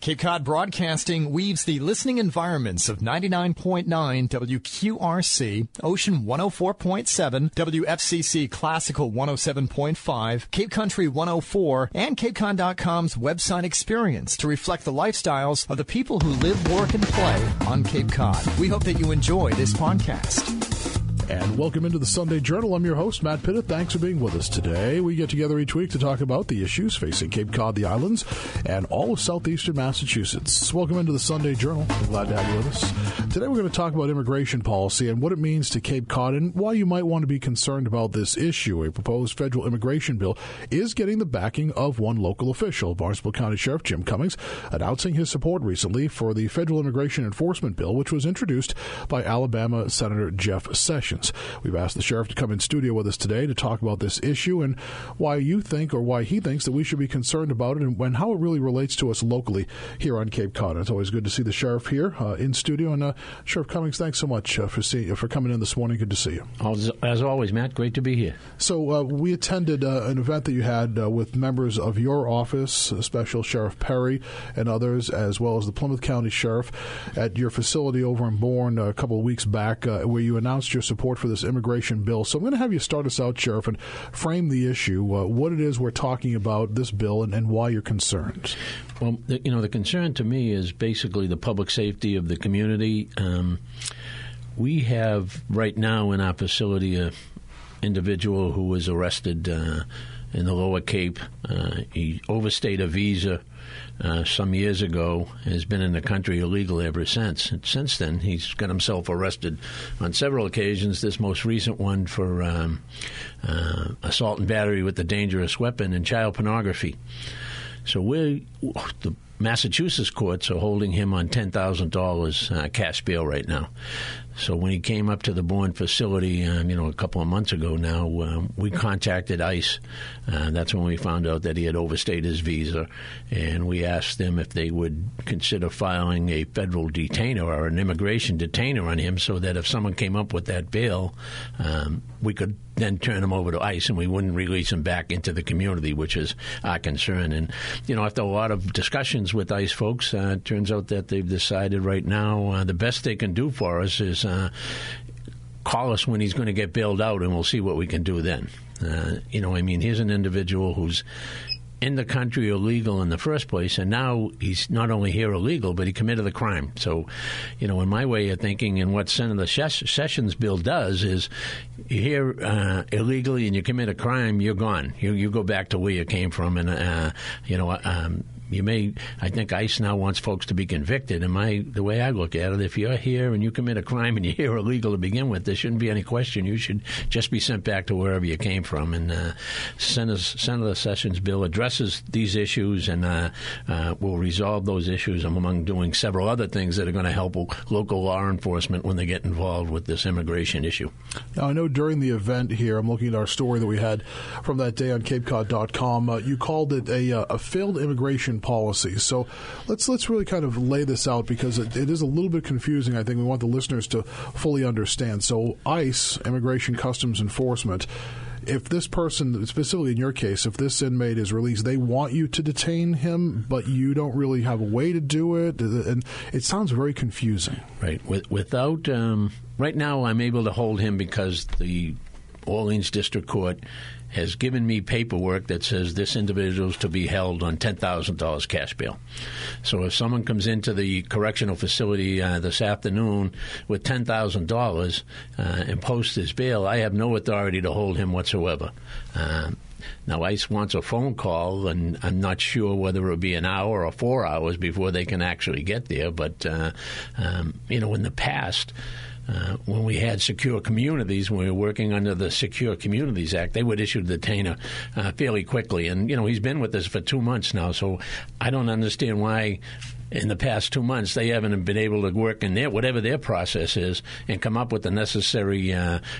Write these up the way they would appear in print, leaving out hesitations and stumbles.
Cape Cod Broadcasting weaves the listening environments of 99.9 WQRC, Ocean 104.7, WFCC Classical 107.5, Cape Country 104, and CapeCon.com's website experience to reflect the lifestyles of the people who live, work, and play on Cape Cod. We hope that you enjoy this podcast. And welcome into the Sunday Journal. I'm your host, Matt Pittett. Thanks for being with us today. We get together each week to talk about the issues facing Cape Cod, the islands, and all of southeastern Massachusetts. Welcome into the Sunday Journal. We're glad to have you with us. Today we're going to talk about immigration policy and what it means to Cape Cod and why you might want to be concerned about this issue. A proposed federal immigration bill is getting the backing of one local official, Barnstable County Sheriff Jim Cummings, announcing his support recently for the federal immigration enforcement bill, which was introduced by Alabama Senator Jeff Sessions. We've asked the sheriff to come in studio with us today to talk about this issue and why you think, or why he thinks, that we should be concerned about it and how it really relates to us locally here on Cape Cod. It's always good to see the sheriff here in studio. And Sheriff Cummings, thanks so much for coming in this morning. Good to see you. As always, Matt, great to be here. So we attended an event that you had with members of your office, Special Sheriff Perry and others, as well as the Plymouth County Sheriff at your facility over in Bourne a couple of weeks back, where you announced your support for this immigration bill. So I'm going to have you start us out, Sheriff, and frame the issue, what it is we're talking about, this bill, and why you're concerned. Well, the concern to me is basically the public safety of the community. We have right now in our facility an individual who was arrested in the Lower Cape. He overstayed a visa some years ago, has been in the country illegally ever since. And since then, he's got himself arrested on several occasions, this most recent one for assault and battery with a dangerous weapon and child pornography. So the Massachusetts courts are holding him on $10,000 cash bail right now. So when he came up to the Bourne facility, a couple of months ago now, we contacted ICE. That's when we found out that he had overstayed his visa, and we asked them if they would consider filing a federal detainer or an immigration detainer on him, so that if someone came up with that bail, we could then turn him over to ICE and we wouldn't release him back into the community, which is our concern. And, after a lot of discussions with ICE folks, it turns out that they've decided right now the best they can do for us is call us when he's going to get bailed out, and we'll see what we can do then. Here's an individual who's in the country illegal in the first place, and now he's not only here illegal, but he committed the crime. So, in my way of thinking, and what Senator Sessions' bill does is, you're here illegally and you commit a crime, you're gone. You go back to where you came from, and I think ICE now wants folks to be convicted. And the way I look at it, if you're here and you commit a crime and you're here illegal to begin with, there shouldn't be any question. You should just be sent back to wherever you came from. And Senator Sessions' bill addresses these issues and will resolve those issues among doing several other things that are going to help local law enforcement when they get involved with this immigration issue. Now, I know during the event here, I'm looking at our story that we had from that day on CapeCod.com, you called it a failed immigration policy. So let's really kind of lay this out, because it is a little bit confusing. I think we want the listeners to fully understand. So ICE, Immigration Customs Enforcement, if this person, specifically in your case, if this inmate is released, they want you to detain him, but you don't really have a way to do it, and it sounds very confusing. Right. Without right now, I'm able to hold him because the Orleans District Court has given me paperwork that says this individual is to be held on $10,000 cash bail. So if someone comes into the correctional facility this afternoon with $10,000 and posts his bail, I have no authority to hold him whatsoever. Now, ICE wants a phone call, and I'm not sure whether it would be an hour or 4 hours before they can actually get there. But, in the past, when we had secure communities, when we were working under the Secure Communities Act, they would issue the detainer fairly quickly. And, he's been with us for 2 months now, so I don't understand why in the past 2 months they haven't been able to work in whatever their process is and come up with the necessary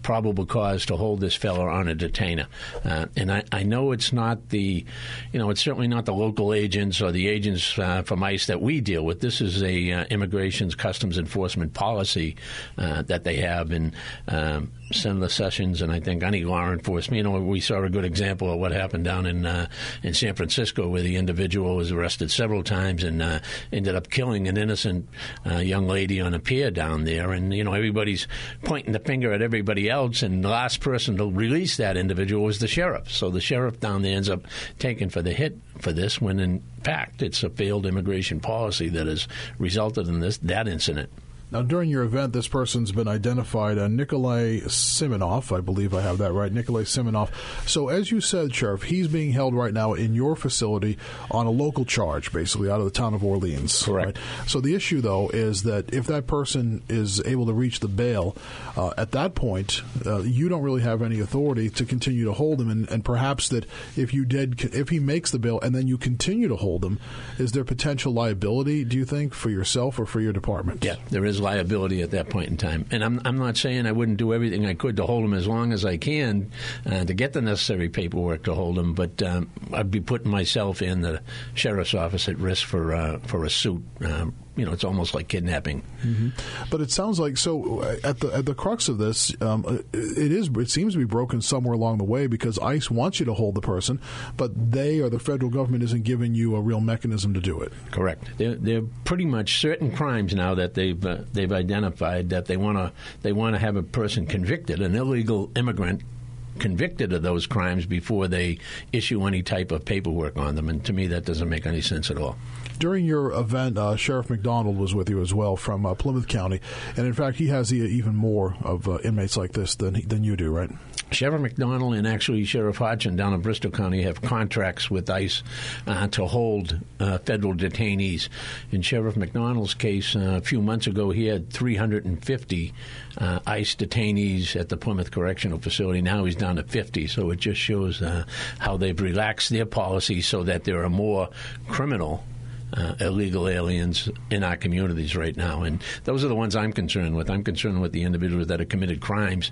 probable cause to hold this fellow on a detainer. And I know it's not it's certainly not the local agents or the agents from ICE that we deal with. This is a Immigration Customs Enforcement policy that they have, and Senator Sessions and I think any law enforcement. We saw a good example of what happened down in San Francisco, where the individual was arrested several times and ended up killing an innocent young lady on a pier down there. And everybody's pointing the finger at everybody else, and the last person to release that individual was the sheriff. So the sheriff down there ends up taking for the hit for this, when in fact it's a failed immigration policy that has resulted in that incident. Now, during your event, this person's been identified, Nikolai Simonov. I believe I have that right, Nikolai Simonov. So, as you said, Sheriff, he's being held right now in your facility on a local charge, basically, out of the town of Orleans. Correct. Right? So, the issue, though, is that if that person is able to reach the bail, at that point, you don't really have any authority to continue to hold him. And perhaps that if he makes the bail and then you continue to hold him, is there potential liability, do you think, for yourself or for your department? Yeah, there is liability at that point in time. And I'm not saying I wouldn't do everything I could to hold him as long as I can to get the necessary paperwork to hold him, but I'd be putting myself and the sheriff's office at risk for a suit. It's almost like kidnapping. Mm-hmm. But it sounds like, so at the crux of this, it seems to be broken somewhere along the way, because ICE wants you to hold the person, but they or the federal government isn't giving you a real mechanism to do it. Correct. They're pretty much certain crimes now that they've identified that they want to have a person convicted, an illegal immigrant convicted of those crimes, before they issue any type of paperwork on them. And to me, that doesn't make any sense at all. During your event, Sheriff McDonald was with you as well from Plymouth County, and in fact, he has even more of inmates like this than you do, right? Sheriff McDonald and actually Sheriff Hodgson down in Bristol County have contracts with ICE to hold federal detainees. In Sheriff McDonald's case, a few months ago, he had 350 ICE detainees at the Plymouth Correctional Facility. Now he's down to 50, so it just shows how they've relaxed their policy so that there are more criminal illegal aliens in our communities right now. And those are the ones I'm concerned with. I'm concerned with the individuals that have committed crimes.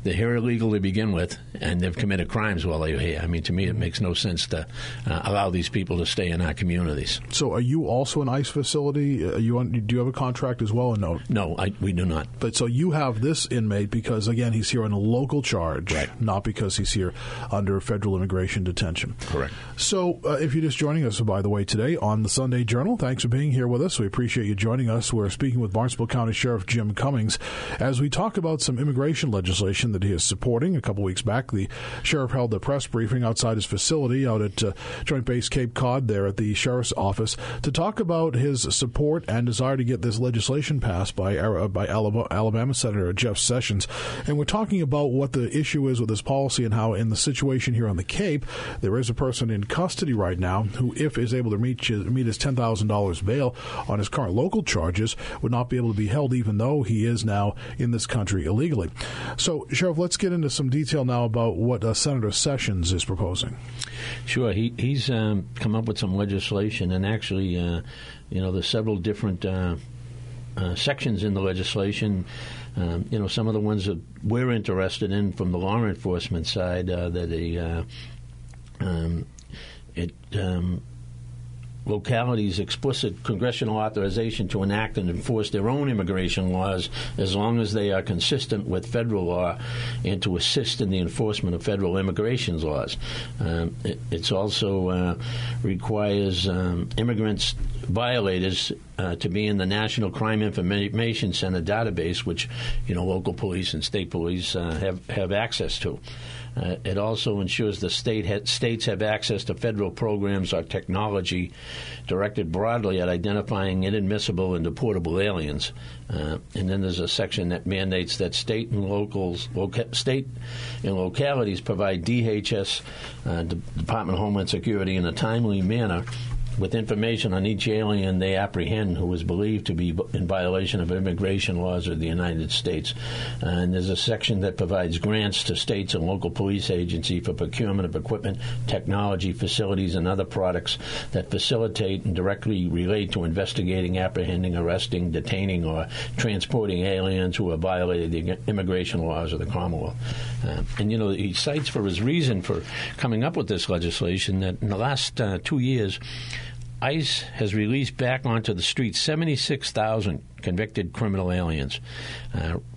They're here illegal to begin with, and they've committed crimes while they're here. I mean, to me, it makes no sense to allow these people to stay in our communities. So are you also an ICE facility? Do you have a contract as well, or no? No, we do not. But so you have this inmate because, again, he's here on a local charge, right, not because he's here under federal immigration detention. Correct. So if you're just joining us, by the way, today on the Sunday Journal, thanks for being here with us. We appreciate you joining us. We're speaking with Barnstable County Sheriff Jim Cummings as we talk about some immigration legislation that he is supporting. A couple weeks back, the sheriff held a press briefing outside his facility out at Joint Base Cape Cod there at the sheriff's office to talk about his support and desire to get this legislation passed by Alabama Senator Jeff Sessions. And we're talking about what the issue is with this policy and how in the situation here on the Cape, there is a person in custody right now who, if is able to meet his $10,000 bail on his current local charges, would not be able to be held even though he is now in this country illegally. So, Sheriff, let's get into some detail now about what Senator Sessions is proposing. Sure. He's come up with some legislation, and actually, there's several different sections in the legislation. Some of the ones that we're interested in from the law enforcement side, localities' explicit congressional authorization to enact and enforce their own immigration laws as long as they are consistent with federal law, and to assist in the enforcement of federal immigration laws. It also requires immigrants, violators, to be in the National Crime Information Center database, which local police and state police have access to. It also ensures the states have access to federal programs or technology directed broadly at identifying inadmissible and deportable aliens. And then there's a section that mandates that state and localities provide DHS, Department of Homeland Security, in a timely manner with information on each alien they apprehend who is believed to be in violation of immigration laws of the United States. And there's a section that provides grants to states and local police agencies for procurement of equipment, technology, facilities, and other products that facilitate and directly relate to investigating, apprehending, arresting, detaining, or transporting aliens who have violated the immigration laws of the Commonwealth. And he cites for his reason for coming up with this legislation that in the last 2 years, ICE has released back onto the streets 76,000 convicted criminal aliens.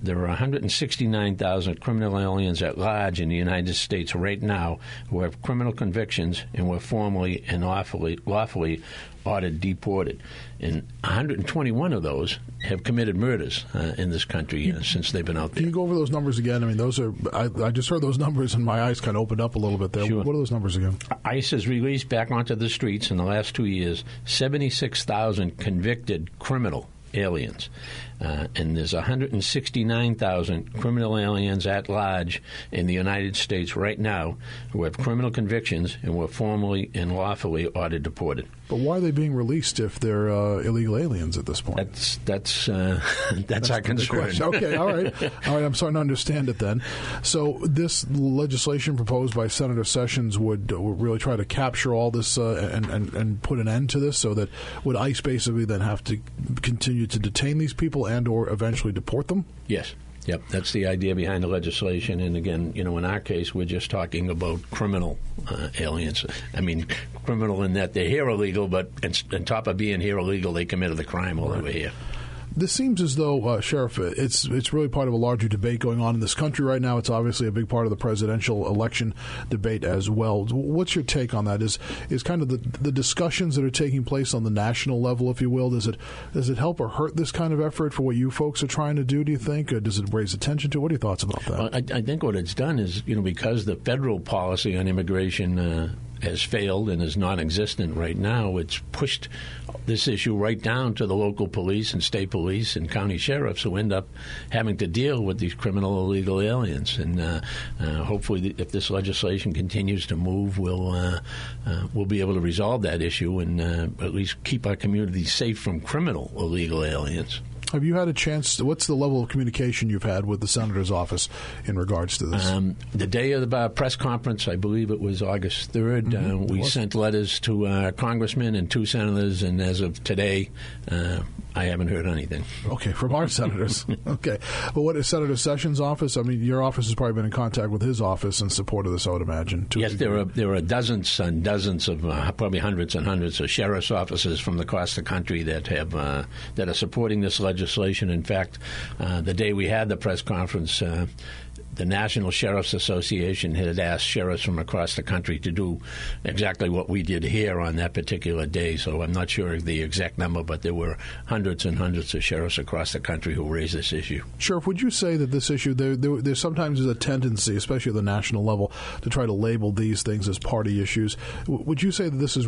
There are 169,000 criminal aliens at large in the United States right now who have criminal convictions and were formally and lawfully ordered deported. And 121 of those have committed murders in this country since they've been out there. Can you go over those numbers again? I mean, those are. I just heard those numbers and my eyes kind of opened up a little bit there. Sure. What are those numbers again? ICE has released back onto the streets in the last 2 years 76,000 convicted criminal aliens. And there's 169,000 criminal aliens at large in the United States right now who have criminal convictions and were formally and lawfully ordered deported. But why are they being released if they're illegal aliens at this point? That's our concern. Okay, all right. I'm starting to understand it then. So this legislation proposed by Senator Sessions would really try to capture all this and put an end to this, so that would ICE basically then have to continue to detain these people and or eventually deport them? Yes. Yep, that's the idea behind the legislation. And again, in our case, we're just talking about criminal aliens. I mean, criminal in that they're here illegal, but on top of being here illegal, they committed the crime while they were here. This seems as though, Sheriff, it's really part of a larger debate going on in this country right now. It's obviously a big part of the presidential election debate as well. What's your take on that? Is kind of the discussions that are taking place on the national level, if you will, does it help or hurt this kind of effort for what you folks are trying to do, do you think? Or does it raise attention to? What are your thoughts about that? Well, I think what it's done is, because the federal policy on immigration has failed and is non-existent right now, it's pushed this issue right down to the local police and state police and county sheriffs, who end up having to deal with these criminal illegal aliens. And hopefully, if this legislation continues to move, we'll be able to resolve that issue and at least keep our community safe from criminal illegal aliens. Have you had a chance? What's the level of communication you've had with the Senator's office in regards to this? The day of the press conference, I believe it was August 3rd, we sent letters to our congressmen and 2 senators, and as of today, I haven't heard anything. Okay, from our senators. Okay. But what is Senator Sessions' office? I mean, your office has probably been in contact with his office in support of this, I would imagine. Yes, there are dozens and dozens of, probably hundreds and hundreds of sheriff's offices from across the country that are supporting this legislation. In fact, the day we had the press conference, the National Sheriff's Association had asked sheriffs from across the country to do exactly what we did here on that particular day. So I'm not sure of the exact number, but there were hundreds and hundreds of sheriffs across the country who raised this issue. Sheriff, would you say that this issue, there sometimes is a tendency, especially at the national level, to try to label these things as party issues? Would you say that this is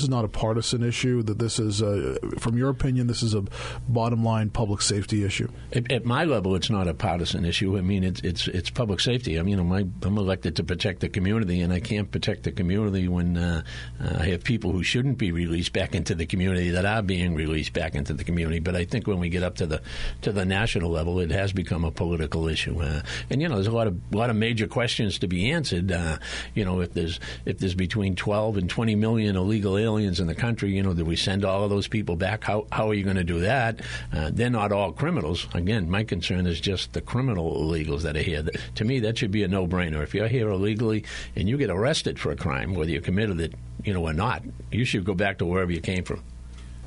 not a partisan issue, that this is, from your opinion, this is a bottom line public safety issue? At my level, it's not a partisan issue. I mean, it's public safety. I mean, I'm elected to protect the community, and I can't protect the community when I have people who shouldn't be released back into the community that are being released back into the community. But I think when we get up to the national level, it has become a political issue. And there's a lot of major questions to be answered. If there's between 12 and 20 million illegal aliens in the country, do we send all of those people back? How are you going to do that? They're not all criminals. Again, my concern is just the criminal illegals that are here. To me, that should be a no-brainer. If you're here illegally and you get arrested for a crime, whether you committed it, or not, you should go back to wherever you came from.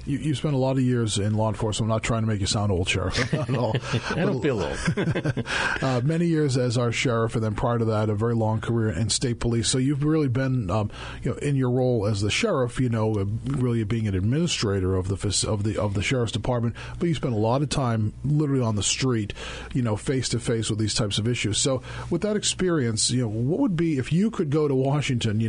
You spent a lot of years in law enforcement. I'm not trying to make you sound old, Sheriff. Not at all. I don't feel old. Many years as our sheriff, and then prior to that, a very long career in state police. So you've really been, in your role as the sheriff, really being an administrator of the sheriff's department. But you spent a lot of time literally on the street, face to face with these types of issues. So with that experience, what would be if you could go to Washington,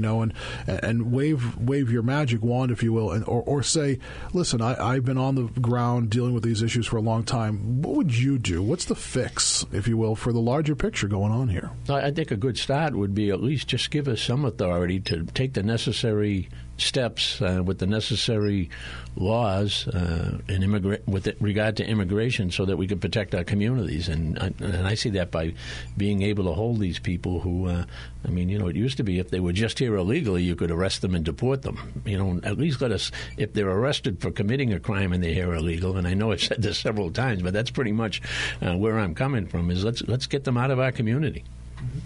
and wave your magic wand, if you will, or say, listen, I've been on the ground dealing with these issues for a long time. What would you do? What's the fix, if you will, for the larger picture going on here? I think a good start would be at least just give us some authority to take the necessary steps with the necessary laws with regard to immigration, so that we can protect our communities. And I see that by being able to hold these people who, it used to be if they were just here illegally, you could arrest them and deport them. At least let us, if they're arrested for committing a crime and they're here illegal, and I know I've said this several times, but that's pretty much where I'm coming from, is let's get them out of our community. Mm-hmm.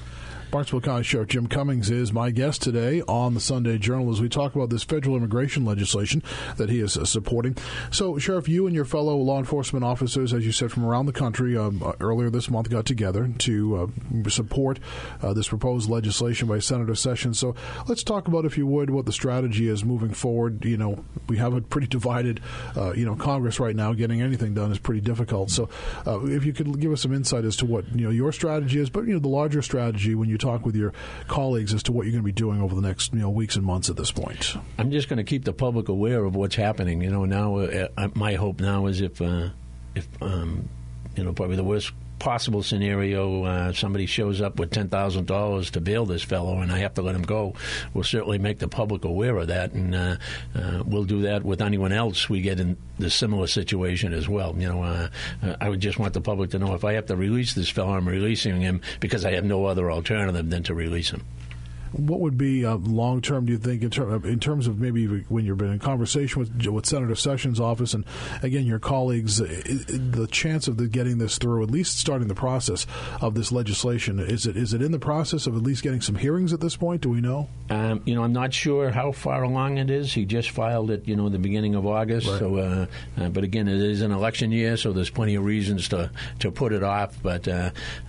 Barnstable County Sheriff Jim Cummings is my guest today on the Sunday Journal as we talk about this federal immigration legislation that he is supporting. So, Sheriff, you and your fellow law enforcement officers, as you said, from around the country earlier this month got together to support this proposed legislation by Senator Sessions. So let's talk about, if you would, what the strategy is moving forward. You know, we have a pretty divided, Congress right now. Getting anything done is pretty difficult. So if you could give us some insight as to what, your strategy is, but, the larger strategy when you talk with your colleagues as to what you're going to be doing over the next, weeks and months at this point. I'm just going to keep the public aware of what's happening. Now my hope now is if probably the worst possible scenario, somebody shows up with $10,000 to bail this fellow and I have to let him go, we'll certainly make the public aware of that, and we'll do that with anyone else we get in the similar situation as well. I would just want the public to know if I have to release this fellow, I'm releasing him because I have no other alternative than to release him. What would be long term, do you think, in terms of maybe when you've been in conversation with Senator Sessions' office and, again, your colleagues, the chance of getting this through, at least starting the process of this legislation, is it in the process of at least getting some hearings at this point? Do we know? I'm not sure how far along it is. He just filed it, the beginning of August. Right. So, but again, it is an election year, so there's plenty of reasons to put it off. But,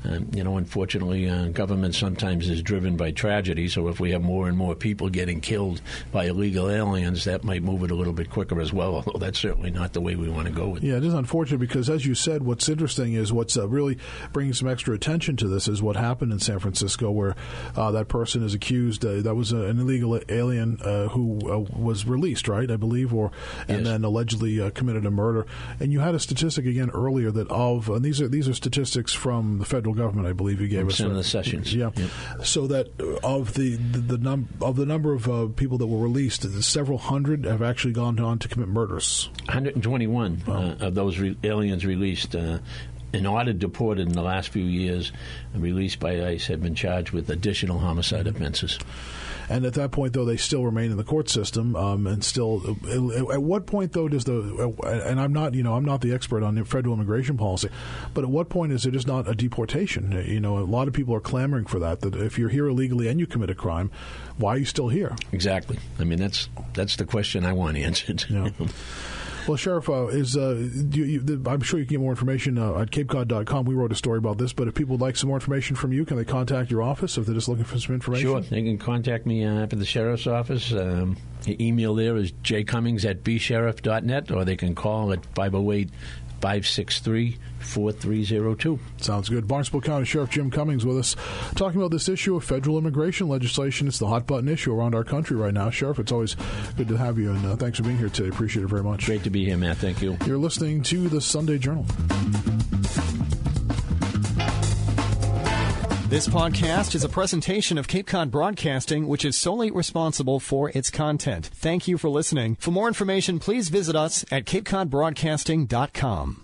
unfortunately, government sometimes is driven by tragedy. So if we have more and more people getting killed by illegal aliens, that might move it a little bit quicker as well, although that's certainly not the way we want to go with it. Yeah, it is unfortunate because, as you said, what's interesting is what's really bringing some extra attention to this is what happened in San Francisco, where that person is accused, that was an illegal alien who was released, right, I believe, and then allegedly committed a murder. And you had a statistic again earlier that and these are statistics from the federal government, I believe you gave us. Senator Sessions. Yeah. Yep. So that of the number of people that were released, several hundred have actually gone on to commit murders. 121 of those aliens released in order deported in the last few years, released by ICE, have been charged with additional homicide offenses. And at that point, though, they still remain in the court system. And still, at what point, though, does and I'm not the expert on federal immigration policy, but at what point is there just not a deportation? A lot of people are clamoring for that if you're here illegally and you commit a crime, why are you still here? Exactly. I mean, that's the question I want answered. Yeah. Well, Sheriff, I'm sure you can get more information at capecod.com. We wrote a story about this, but if people would like some more information from you, can they contact your office if they're just looking for some information? Sure. They can contact me at the Sheriff's office. The email there is jcummings@bsheriff.net, or they can call at 508-563-4302. Sounds good. Barnstable County Sheriff Jim Cummings with us, talking about this issue of federal immigration legislation. It's the hot-button issue around our country right now. Sheriff, it's always good to have you, and thanks for being here today. Appreciate it very much. Great to be here, Matt. Thank you. You're listening to the Sunday Journal. This podcast is a presentation of Cape Cod Broadcasting, which is solely responsible for its content. Thank you for listening. For more information, please visit us at capecodbroadcasting.com.